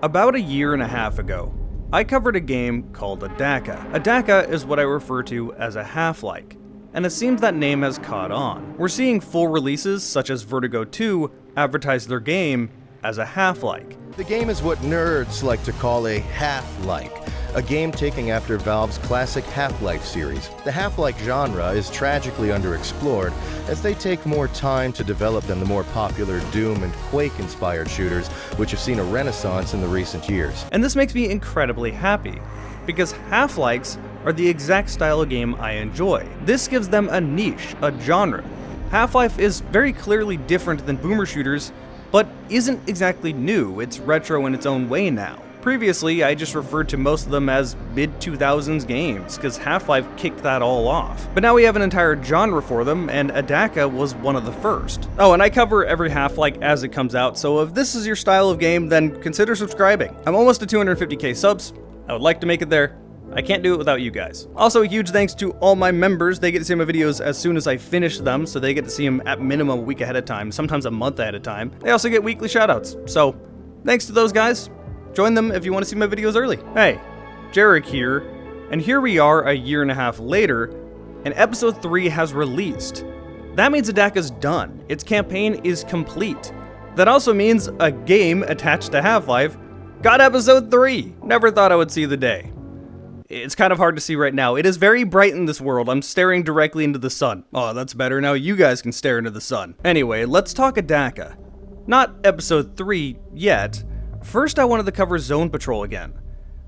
About a year and a half ago, I covered a game called Adaca. Adaca is what I refer to as a half-like, and it seems that name has caught on. We're seeing full releases such as Vertigo 2 advertise their game as a half-like. The game is what nerds like to call a half-like, a game taking after Valve's classic Half-Life series. The half-like genre is tragically underexplored as they take more time to develop than the more popular Doom and Quake-inspired shooters, which have seen a renaissance in the recent years. And this makes me incredibly happy, because half-likes are the exact style of game I enjoy. This gives them a niche, a genre. Half-Life is very clearly different than boomer shooters, but isn't exactly new. It's retro in its own way now. Previously, I just referred to most of them as mid-2000s games, because Half-Life kicked that all off. But now we have an entire genre for them, and Adaca was one of the first. Oh, and I cover every Half-Life as it comes out, so if this is your style of game, then consider subscribing. I'm almost at 250k subs. I would like to make it there. I can't do it without you guys. Also, a huge thanks to all my members. They get to see my videos as soon as I finish them, so they get to see them at minimum a week ahead of time, sometimes a month ahead of time. They also get weekly shoutouts, so thanks to those guys. Join them if you want to see my videos early. Hey, Jarek here, and here we are a year and a half later, and episode 3 has released. That means Adaca's done. Its campaign is complete. That also means a game attached to Half-Life got episode 3. Never thought I would see the day. It's kind of hard to see right now. It is very bright in this world. I'm staring directly into the sun. Oh, that's better. Now you guys can stare into the sun. Anyway, let's talk Adaca. Not episode 3 yet. First, I wanted to cover Zone Patrol again.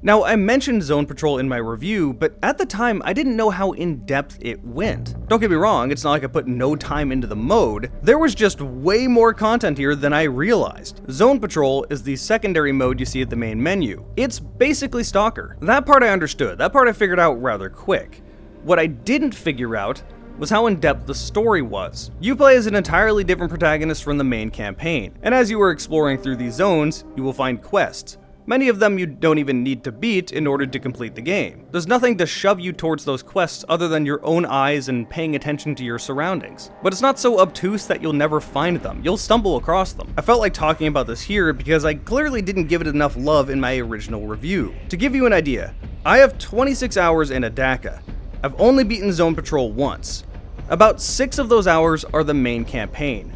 Now, I mentioned Zone Patrol in my review, but at the time, I didn't know how in-depth it went. Don't get me wrong, it's not like I put no time into the mode. There was just way more content here than I realized. Zone Patrol is the secondary mode you see at the main menu. It's basically Stalker. That part I understood. That part I figured out rather quick. What I didn't figure out was how in-depth the story was. You play as an entirely different protagonist from the main campaign, and as you are exploring through these zones, you will find quests. Many of them you don't even need to beat in order to complete the game. There's nothing to shove you towards those quests other than your own eyes and paying attention to your surroundings. But it's not so obtuse that you'll never find them. You'll stumble across them. I felt like talking about this here because I clearly didn't give it enough love in my original review. To give you an idea, I have 26 hours in Adaca. I've only beaten Zone Patrol once. About 6 of those hours are the main campaign.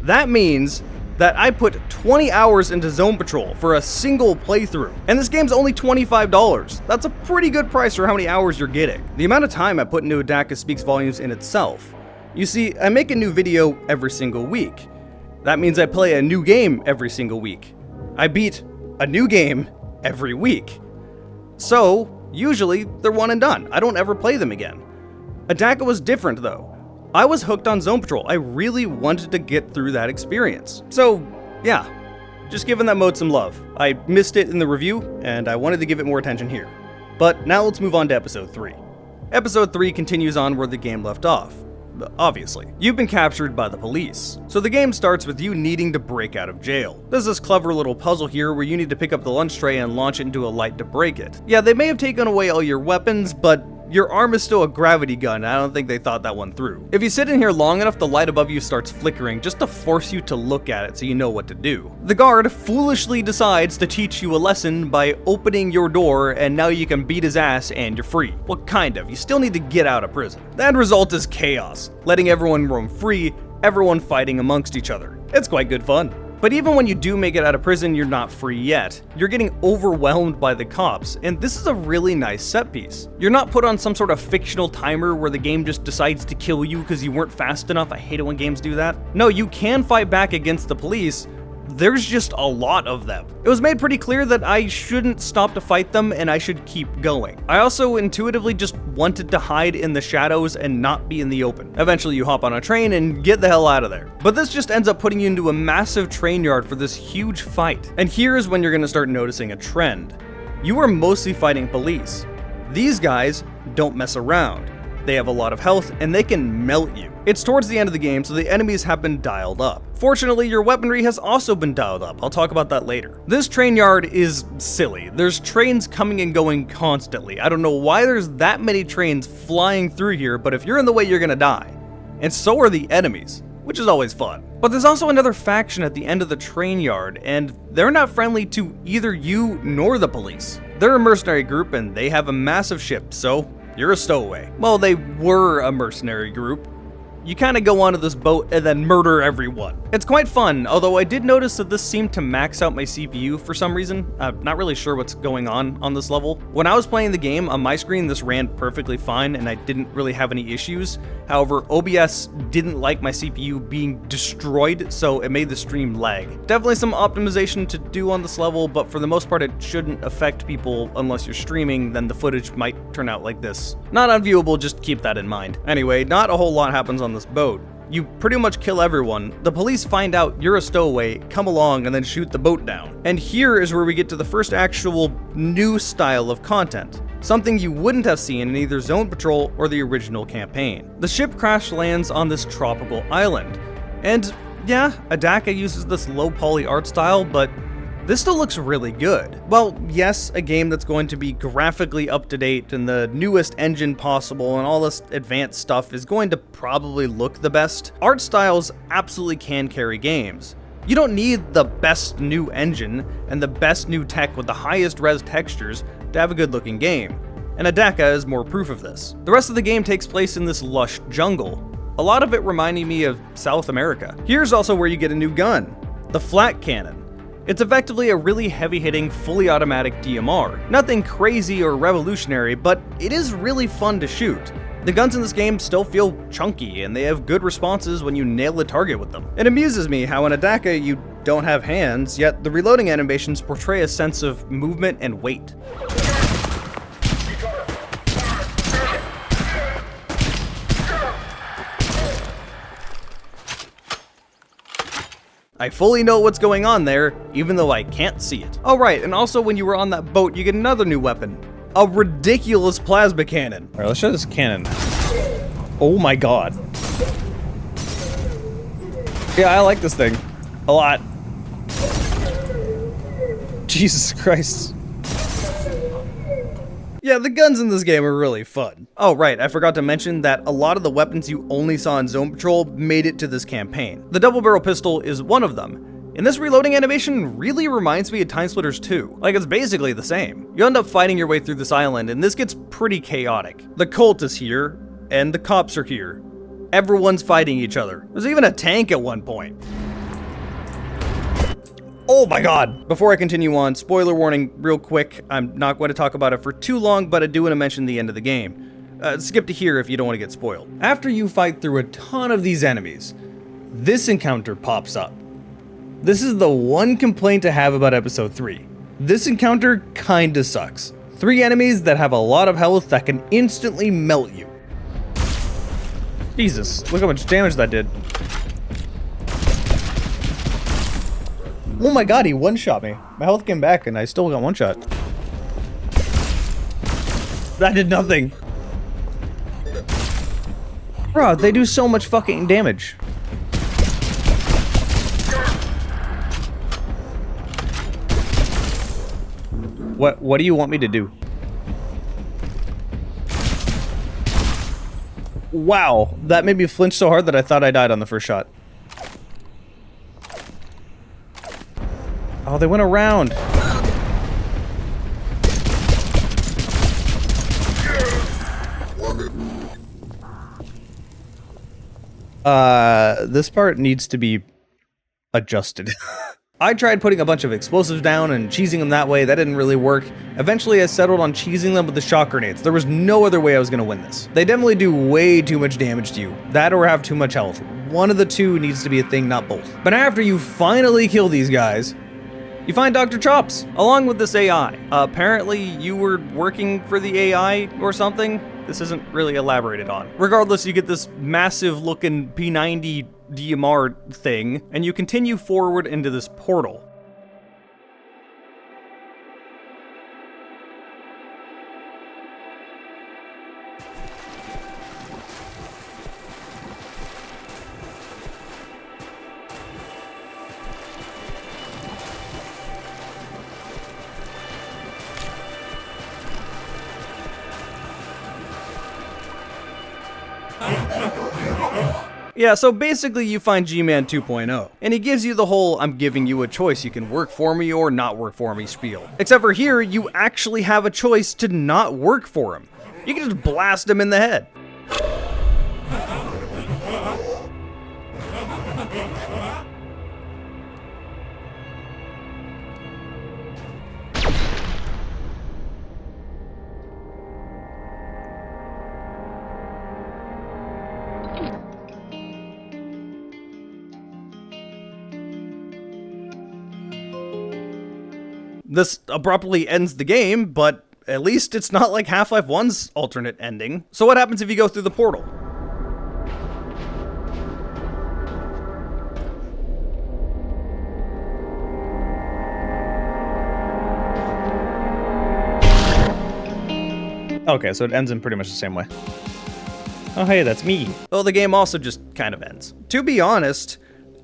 That means that I put 20 hours into Zone Patrol for a single playthrough. And this game's only $25. That's a pretty good price for how many hours you're getting. The amount of time I put into Adaca speaks volumes in itself. You see, I make a new video every single week. That means I play a new game every single week. I beat a new game every week. So, usually, they're one and done. I don't ever play them again. Adaca was different though. I was hooked on Zone Patrol. I really wanted to get through that experience. So, yeah, just giving that mode some love. I missed it in the review, and I wanted to give it more attention here. But now let's move on to episode 3. Episode 3 continues on where the game left off. Obviously. You've been captured by the police. So the game starts with you needing to break out of jail. There's this clever little puzzle here where you need to pick up the lunch tray and launch it into a light to break it. Yeah, they may have taken away all your weapons, but your arm is still a gravity gun, and I don't think they thought that one through. If you sit in here long enough, the light above you starts flickering just to force you to look at it so you know what to do. The guard foolishly decides to teach you a lesson by opening your door, and now you can beat his ass and you're free. Well, kind of. You still need to get out of prison. The end result is chaos, letting everyone roam free, everyone fighting amongst each other. It's quite good fun. But even when you do make it out of prison, you're not free yet. You're getting overwhelmed by the cops, and this is a really nice set piece. You're not put on some sort of fictional timer where the game just decides to kill you because you weren't fast enough. I hate it when games do that. No, you can fight back against the police. There's just a lot of them. It was made pretty clear that I shouldn't stop to fight them and I should keep going. I also intuitively just wanted to hide in the shadows and not be in the open. Eventually you hop on a train and get the hell out of there. But this just ends up putting you into a massive train yard for this huge fight. And here's when you're gonna start noticing a trend. You are mostly fighting police. These guys don't mess around. They have a lot of health, and they can melt you. It's towards the end of the game, so the enemies have been dialed up. Fortunately, your weaponry has also been dialed up. I'll talk about that later. This train yard is silly. There's trains coming and going constantly. I don't know why there's that many trains flying through here, but if you're in the way, you're gonna die. And so are the enemies, which is always fun. But there's also another faction at the end of the train yard, and they're not friendly to either you nor the police. They're a mercenary group and they have a massive ship, so you're a stowaway. Well, they were a mercenary group. You kind of go onto this boat and then murder everyone. It's quite fun, although I did notice that this seemed to max out my CPU for some reason. I'm not really sure what's going on this level. When I was playing the game, on my screen this ran perfectly fine and I didn't really have any issues. However, OBS didn't like my CPU being destroyed, so it made the stream lag. Definitely some optimization to do on this level, but for the most part it shouldn't affect people unless you're streaming, then the footage might turn out like this. Not unviewable, just keep that in mind. Anyway, not a whole lot happens on this boat. You pretty much kill everyone, the police find out you're a stowaway, come along, and then shoot the boat down. And here is where we get to the first actual new style of content. Something you wouldn't have seen in either Zone Patrol or the original campaign. The ship crash lands on this tropical island. And yeah, Adaca uses this low poly art style, but this still looks really good. Well, yes, a game that's going to be graphically up to date and the newest engine possible and all this advanced stuff is going to probably look the best. Art styles absolutely can carry games. You don't need the best new engine and the best new tech with the highest res textures to have a good looking game, and Adaca is more proof of this. The rest of the game takes place in this lush jungle, a lot of it reminding me of South America. Here's also where you get a new gun, the flat cannon. It's effectively a really heavy-hitting, fully automatic DMR. Nothing crazy or revolutionary, but it is really fun to shoot. The guns in this game still feel chunky, and they have good responses when you nail the target with them. It amuses me how in Adaca you don't have hands, yet the reloading animations portray a sense of movement and weight. I fully know what's going on there, even though I can't see it. Oh right, and also when you were on that boat, you get another new weapon. A ridiculous plasma cannon. All right, let's show this cannon. Oh my god. Yeah, I like this thing. A lot. Jesus Christ. Yeah, the guns in this game are really fun. Oh right, I forgot to mention that a lot of the weapons you only saw in Zone Patrol made it to this campaign. The double barrel pistol is one of them. And this reloading animation really reminds me of Timesplitters 2. Like, it's basically the same. You end up fighting your way through this island, and this gets pretty chaotic. The cult is here, and the cops are here. Everyone's fighting each other. There's even a tank at one point. Oh my god! Before I continue on, spoiler warning real quick. I'm not going to talk about it for too long, but I do want to mention the end of the game. Skip to here if you don't want to get spoiled. After you fight through a ton of these enemies, this encounter pops up. This is the one complaint I have about episode 3. This encounter kinda sucks. 3 enemies that have a lot of health that can instantly melt you. Jesus, look how much damage that did. Oh my god, he one-shot me. My health came back and I still got one-shot. That did nothing. Bro, they do so much fucking damage. What do you want me to do? Wow, that made me flinch so hard that I thought I died on the first shot. Oh, they went around. This part needs to be adjusted. I tried putting a bunch of explosives down and cheesing them that way. That didn't really work. Eventually, I settled on cheesing them with the shock grenades. There was no other way I was going to win this. They definitely do way too much damage to you. That or have too much health. One of the two needs to be a thing, not both. But after you finally kill these guys, you find Dr. Chops, along with this AI. Apparently, you were working for the AI or something. This isn't really elaborated on. Regardless, you get this massive-looking P90 DMR thing, and you continue forward into this portal. Yeah, so basically you find G-Man 2.0, and he gives you the whole "I'm giving you a choice, you can work for me or not work for me" spiel. Except for here, you actually have a choice to not work for him. You can just blast him in the head. This abruptly ends the game, but at least it's not like Half-Life 1's alternate ending. So what happens if you go through the portal? Okay, so it ends in pretty much the same way. Oh hey, that's me. Well, the game also just kind of ends. To be honest,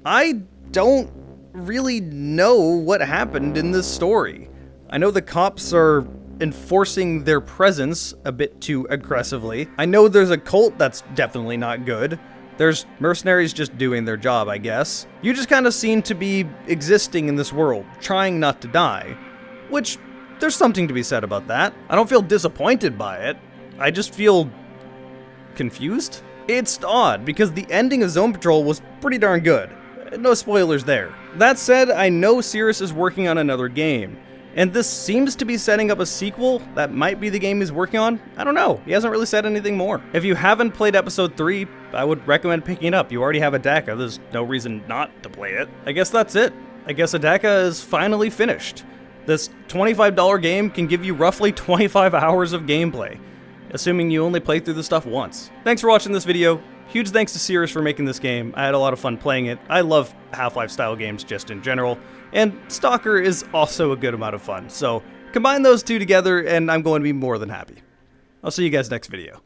I don't really know what happened in this story. I know the cops are enforcing their presence a bit too aggressively. I know there's a cult that's definitely not good. There's mercenaries just doing their job, I guess. You just kind of seem to be existing in this world, trying not to die, which there's something to be said about that. I don't feel disappointed by it. I just feel confused. It's odd because the ending of Zone Patrol was pretty darn good. No spoilers there. That said, I know Cirrus is working on another game, and this seems to be setting up a sequel that might be the game he's working on. I don't know, he hasn't really said anything more. If you haven't played episode 3, I would recommend picking it up. You already have Adaca, there's no reason not to play it. I guess that's it. I guess Adaca is finally finished. This $25 game can give you roughly 25 hours of gameplay, assuming you only play through the stuff once. Thanks for watching this video. Huge thanks to Cirrus for making this game. I had a lot of fun playing it. I love Half-Life style games just in general, and Stalker is also a good amount of fun. So combine those two together and I'm going to be more than happy. I'll see you guys next video.